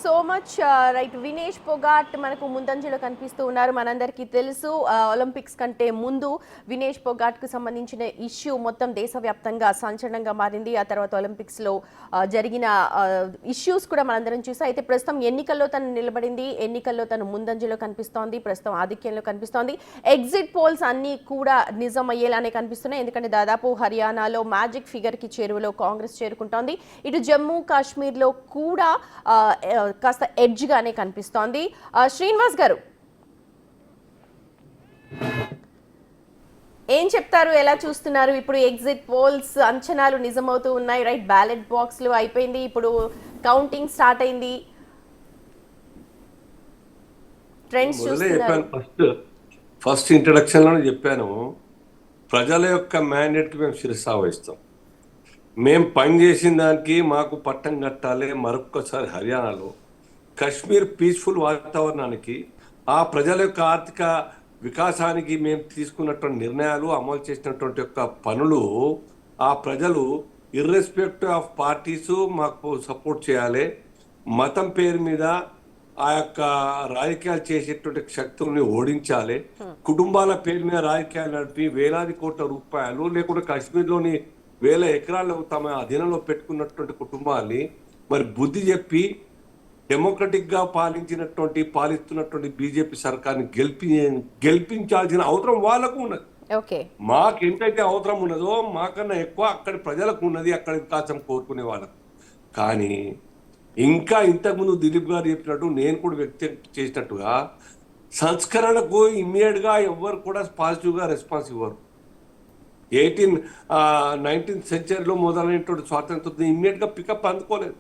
So much. Right, Vinesh Phogat మనకు ముందంజలో కనిపిస్తూ ఉన్నారు. మనందరికీ తెలుసు ఒలింపిక్స్ కంటే ముందు వినేష్ పొగాట్కు సంబంధించిన ఇష్యూ మొత్తం దేశవ్యాప్తంగా సంచలనంగా మారింది. ఆ తర్వాత ఒలింపిక్స్లో జరిగిన ఇష్యూస్ కూడా మనందరం చూసాం. అయితే ప్రస్తుతం ఎన్నికల్లో తను నిలబడింది, ఎన్నికల్లో తను ముందంజలో కనిపిస్తోంది, ప్రస్తుతం ఆధిక్యంలో కనిపిస్తోంది. ఎగ్జిట్ పోల్స్ అన్నీ కూడా నిజం అయ్యేలానే కనిపిస్తున్నాయి. ఎందుకంటే దాదాపు హర్యానాలో మ్యాజిక్ ఫిగర్కి చేరువలో కాంగ్రెస్ చేరుకుంటోంది. ఇటు జమ్మూ కాశ్మీర్లో కూడా కాస్త ఎడ్జ్ గానే కనిపిస్తోంది. శ్రీనివాస్ గారు ఏం చెప్తారు, ఎలా చూస్తున్నారు? ఇప్పుడు ఎగ్జిట్ పోల్స్ అంచనాలు నిజమవుతూ ఉన్నాయి. రైట్, బ్యాలెట్ బాక్స్లు అయిపోయింది, ఇప్పుడు కౌంటింగ్ స్టార్ట్ అయింది. ట్రెండ్స్ చూస్తున్నారు. ఫస్ట్ ఇంట్రడక్షన్ లోనే చెప్పాను, ప్రజల యొక్క మ్యాండేట్కి మేము శిరసావహిస్తాం. మేము పనిచేసిన దానికి మాకు పట్టం కట్టాలి. మరొక్కసారి హర్యానాలో కశ్మీర్ పీస్ఫుల్ వాతావరణానికి, ఆ ప్రజల యొక్క ఆర్థిక వికాసానికి మేము తీసుకున్నటువంటి నిర్ణయాలు, అమలు చేసినటువంటి యొక్క పనులు ఆ ప్రజలు ఇర్రెస్పెక్టివ్ ఆఫ్ పార్టీస్ మాకు సపోర్ట్ చేయాలి. మతం పేరు మీద ఆ యొక్క రాజకీయాలు చేసేటువంటి శక్తుల్ని ఓడించాలి. కుటుంబాల పేరు మీద రాజకీయాలు నడిపి వేలాది కోట్ల రూపాయలు, లేకుంటే కాశ్మీర్లోని వేల ఎకరాలు తమ అధీనంలో పెట్టుకున్నటువంటి కుటుంబాన్ని మరి బుద్ధి చెప్పి డెమోక్రటిక్ గా పాలిస్తున్నటువంటి బీజేపీ సర్కార్ని గెలిపించాల్సిన అవసరం వాళ్ళకు ఉన్నది. మాకు ఎంతైతే అవసరం ఉన్నదో మాకన్నా ఎక్కువ అక్కడి ప్రజలకు ఉన్నది, అక్కడి వికాసం కోరుకునే వాళ్ళకు. కానీ ఇంకా ఇంతకుముందు దిలీప్ గారు చెప్పినట్టు, నేను కూడా వ్యక్తం చేసినట్టుగా, సంస్కరణకు ఇమ్మీడియట్ గా ఎవ్వరు కూడా పాజిటివ్ గా రెస్పాన్స్ ఇవ్వరు. 19th సెంచరీలో మొదలైనటువంటి స్వాతంత్రం ఇమ్మీడియట్ గా పికప్ అందుకోలేదు.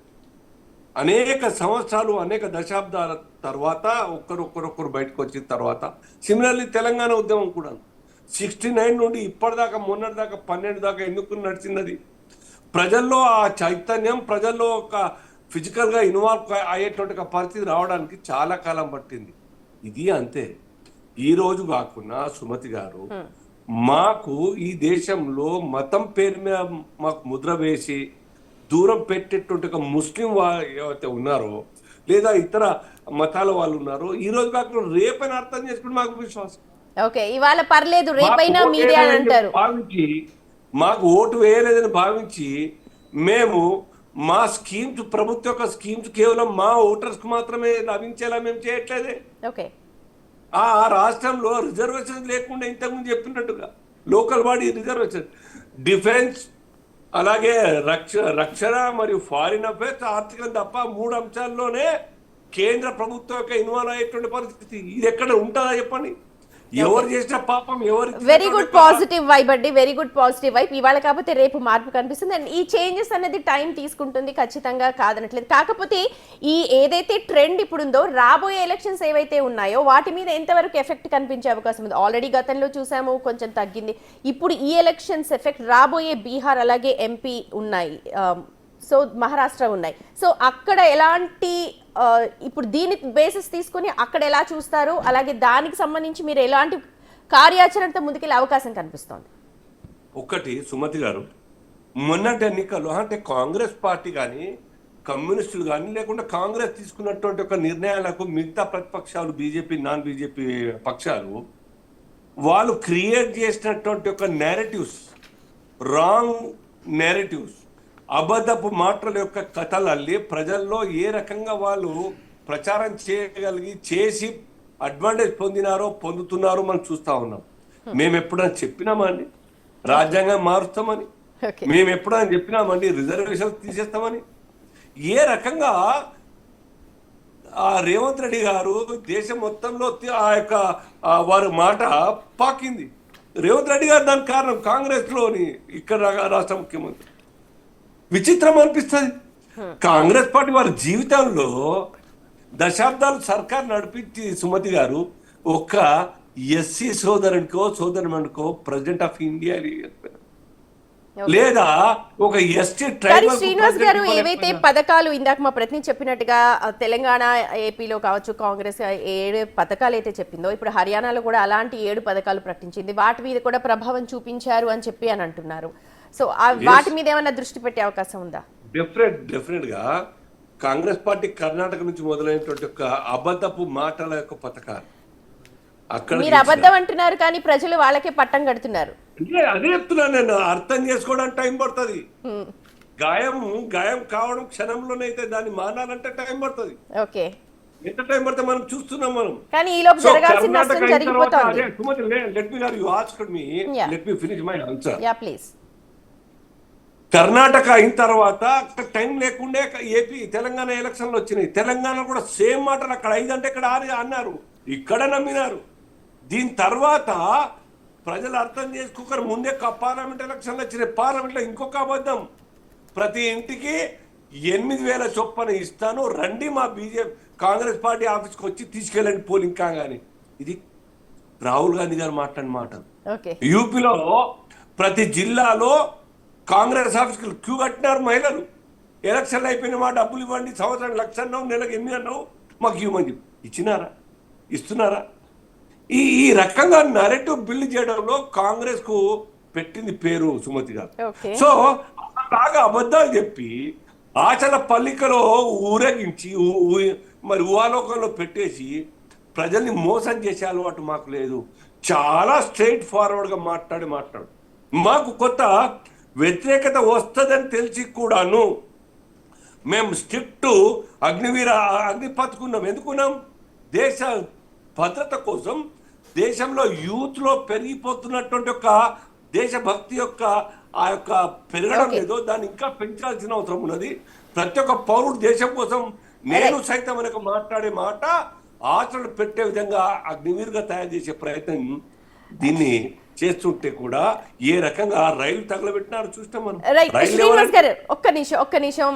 అనేక సంవత్సరాలు, అనేక దశాబ్దాల తర్వాత ఒక్కరొక్కరు బయటకు వచ్చిన తర్వాత, సిమిలర్లీ తెలంగాణ ఉద్యమం కూడా 69 నుండి ఇప్పటిదాకా, మొన్నటిదాకా 12 దాకా ఎందుకు నడిచినది? ప్రజల్లో ఆ చైతన్యం, ప్రజల్లో ఒక ఫిజికల్ గా ఇన్వాల్వ్ అయ్యేటువంటి పరిస్థితి రావడానికి చాలా కాలం పట్టింది. ఇది అంతే. ఈ రోజు కాకుండా సుమతి గారు, మాకు ఈ దేశంలో మతం పేరు మీద మాకు ముద్ర వేసి దూరం పెట్టేటువంటి ఒక ముస్లిం ఏవైతే ఉన్నారో, లేదా ఇతర మతాల వాళ్ళు ఉన్నారో, ఈ రోజు కాకుండా రేపైనా అర్థం చేసుకుని మాకు విశ్వాసం. ఇవాళ పర్లేదు, రేపైనా మీడియా అంటారు భావించి, మాకు ఓటు వేయలేదని భావించి మేము మా స్కీమ్స్, ప్రభుత్వ యొక్క స్కీమ్స్ కేవలం మా ఓటర్స్ కు మాత్రమే లభించేలా మేము చేయట్లేదే. ఆ రాష్ట్రంలో రిజర్వేషన్ లేకుండా ఇంతకుముందు చెప్పినట్టుగా లోకల్ బాడీ రిజర్వేషన్, డిఫెన్స్, అలాగే రక్షణ మరియు ఫారిన్ అఫేర్స్, ఆర్థికం తప్ప 3 అంశాల్లోనే కేంద్ర ప్రభుత్వం యొక్క ఇన్వాల్వ్ అయ్యేటువంటి పరిస్థితి. ఇది ఎక్కడ ఉంటుందా చెప్పండి? ఎవరు చేసిన పాపం ఎవరు? వెరీ గుడ్ పాజిటివ్ వైబ్ అండి, వెరీ గుడ్ పాజిటివ్ వైబ్. ఇవాళ కాకపోతే రేపు మార్పు కనిపిస్తుంది. అండ్ ఈ చేంజెస్ అనేది టైం తీసుకుంటుంది, ఖచ్చితంగా కాదనట్లేదు. కాకపోతే ఈ ఏదైతే ట్రెండ్ ఇప్పుడు ఉందో, రాబోయే ఎలక్షన్స్ ఏవైతే ఉన్నాయో వాటి మీద ఎంతవరకు ఎఫెక్ట్ కనిపించే అవకాశం ఉంది? ఆల్రెడీ గతంలో చూసాము, కొంచెం తగ్గింది. ఇప్పుడు ఈ ఎలక్షన్స్ ఎఫెక్ట్ రాబోయే బీహార్, అలాగే ఎంపీ ఉన్నాయి, సో మహారాష్ట్ర ఉన్నాయి. సో అక్కడ ఎలాంటి, ఇప్పుడు దీని బేసిస్ తీసుకుని అక్కడ ఎలా చూస్తారు, అలాగే దానికి సంబంధించి మీరు ఎలాంటి కార్యాచరణతో ముందుకెళ్ళే అవకాశం కనిపిస్తోంది? ఒకటి సుమతి గారు, మొన్నటి ఎన్నికల్లో అంటే కాంగ్రెస్ పార్టీ కానీ, కమ్యూనిస్టులు కానీ, లేకుండా కాంగ్రెస్ తీసుకున్నటువంటి ఒక నిర్ణయాలకు మిగతా ప్రతిపక్షాలు, బీజేపీ, నాన్ బీజేపీ పక్షాలు, వాళ్ళు క్రియేట్ చేసినటువంటి ఒక నేరేటివ్స్, రాంగ్ నేరేటివ్స్, అబద్ధపు మాటల యొక్క కథలు అల్లి ప్రజల్లో ఏ రకంగా వాళ్ళు ప్రచారం చేసి అడ్వాంటేజ్ పొందుతున్నారో మనం చూస్తా ఉన్నాం. మేము ఎప్పుడైనా చెప్పినామండి రాజ్యాంగం మారుస్తామని? మేము ఎప్పుడైనా చెప్పినామండి రిజర్వేషన్ తీసేస్తామని? ఏ రకంగా రేవంత్ రెడ్డి గారు దేశం మొత్తంలో ఆ యొక్క వారి మాట పాకింది. రేవంత్ రెడ్డి గారు దానికి కారణం కాంగ్రెస్ లోని ఇక్కడ రాష్ట్ర ముఖ్యమంత్రి. విచిత్రం అనిపిస్తుంది. కాంగ్రెస్ పార్టీ వారి జీవితంలో దశాబ్దాలు సర్కార్ నడిపించి సుమతి గారు ఒక్క ఎస్సీ సోదరునికో ప్రెసిడెంట్ ఆఫ్ ఇండియా లేదా ఒక ఎస్టీ ట్రైబల్. శ్రీనివాస్ గారు, ఏవైతే పథకాలు ఇందాక మా ప్రతినిధి చెప్పినట్టుగా తెలంగాణ, ఏపీలో కావచ్చు కాంగ్రెస్ 7 పథకాలు అయితే చెప్పిందో, ఇప్పుడు హర్యానాలో కూడా అలాంటి 7 పథకాలు ప్రకటించింది. వాటి మీద కూడా ప్రభావం చూపించారు అని చెప్పి అంటున్నారు. సో వాటి మీద ఏమైనా దృష్టి పెట్టే అవకాశం ఉందా? డెఫినెట్ గా కాంగ్రెస్ పార్టీ కర్ణాటక నుంచి మొదలైనటువంటి ఒక అబద్ధపు మాటల యొక్క పథకాలు అక్కడ మీరు అబద్ధం అంటున్నారు కానీ ప్రజలు వాళ్ళకే పట్టం కడుతున్నారు. అదే చెప్తున్నాను నేను, అర్థం చేసుకోవడానికి టైం పడుతుంది. గాయం కావడం క్షణంలోనే అయితే దాన్ని మానాలంటే టైం పడుతుంది. ఓకే, ఎంత టైం పడితే మనం చూస్తున్నాం మనం. కానీ ఈ లోపు జరగాల్సిన నష్టం జరిగిపోతోంది. Let me finish my answer. Ya please. Karnataka అయిన తర్వాత అక్కడ టైం లేకుండే ఏపీ తెలంగాణ ఎలక్షన్లు వచ్చినాయి. తెలంగాణ కూడా సేమ్ మాటలు, అక్కడ 5 అంటే ఇక్కడ 6 అన్నారు, ఇక్కడ నమ్మినారు. దీని తర్వాత ప్రజలు అర్థం చేసుకోకరు. ముందే పార్లమెంట్ ఎలక్షన్లు వచ్చినాయి, పార్లమెంట్లో ఇంకొక అబద్ధం, ప్రతి ఇంటికి 8,000 చొప్పున ఇస్తాను, రండి మా కాంగ్రెస్ పార్టీ ఆఫీస్కి వచ్చి తీసుకెళ్ళండి పోలింగ్ కాగానే. ఇది రాహుల్ గాంధీ గారు మాట్లాడిన మాట. యూపీలో ప్రతి జిల్లాలో కాంగ్రెస్ ఆఫీస్కి క్యూ కట్టినారు మహిళలు. ఎలక్షన్లు అయిపోయిన మా డబ్బులు ఇవ్వండి, సంవత్సరానికి 1,00,000 అన్నావు, నెలకు 8 అన్నావు, మాకు ఇవ్వమని చెప్పి ఇచ్చినారా? ఇస్తున్నారా? ఈ రకంగా నరేటివ్ బిల్డ్ చేయడంలో కాంగ్రెస్ కు పెట్టింది పేరు సుమతి గారు. సో అలాగా అబద్ధాలు చెప్పి ఆచల పల్లికలో ఊరేగించి మరి ఊహాలోకంలో పెట్టేసి ప్రజల్ని మోసం చేసే అలవాటు మాకు లేదు. చాలా స్ట్రైట్ ఫార్వర్డ్గా మాట్లాడు. మాకు కొత్త వ్యతిరేకత వస్తుందని తెలిసి కూడాను మేము స్ట్రిక్ట్ అగ్నిపథ్ కున్నాం. ఎందుకున్నాం? దేశ భద్రత కోసం, దేశంలో యూత్లో పెరిగిపోతున్నటువంటి ఒక దేశభక్తి యొక్క ఆ యొక్క పెరగడం లేదో దాన్ని ఇంకా పెంచాల్సిన అవసరం ఉన్నది. ప్రతి ఒక్క పౌరుడు దేశం కోసం నేను సైతం మనకు మాట్లాడే మాట ఆచరణ పెట్టే విధంగా అగ్నివీరుగా తయారు చేసే ప్రయత్నం దీన్ని చేస్తుంటే కూడా ఏ రకంగా రైలు తగలబెట్టినారు చూస్తాం మనం. ఒక్క నిమిషం